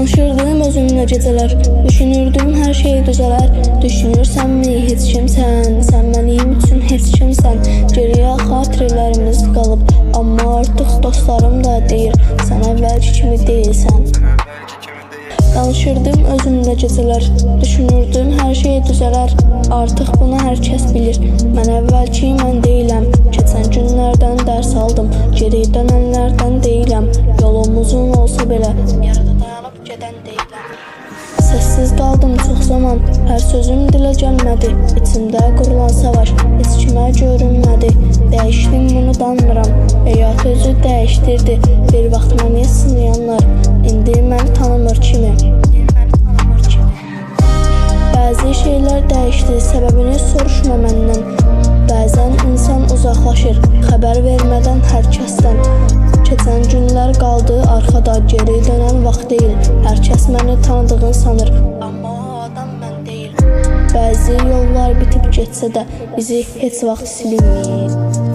Danışırdım özümlə gecələr, düşünürdüm hər şey düzələr. Düşünürsənmi heç kimsən, sən mənim üçün heç kimsən. Geriyə xatirələrimiz qalıb, amma artıq dostlarım da deyir, sən əvvəlki kimi deyilsən. Danışırdım özümlə gecələr, düşünürdüm hər şey düzələr. Artıq bunu hər kəs bilir, mən əvvəlki mən deyiləm. Keçən günlərdən dərs aldım, geri dönənlərdən deyiləm. Yolum uzun olsa belə, yarıda dayanıb gedən deyiləm. Səssiz qaldım çox zaman, hər sözüm dilə gəlmədi. İçimdə qurulan savaş heç kimə görünmədi. Dəyişdim bunu danmıram, həyat özü dəyişdirdi. Bir vaxt məni sınayanlar, indi məni tanımır kimi. Bəzi şeylər dəyişdi, səbəbini soruşma məndən. Bəzən insan uzaqlaşır, xəbər vermədən hər kəsdən. Keçən günlər qaldı arxada, geri dönən vaxt deyil. Hər kəs məni tanıdığın sanır, amma o adam mən deyil. Bəzi yollar bitib getsə də bizi heç vaxt silinməyib.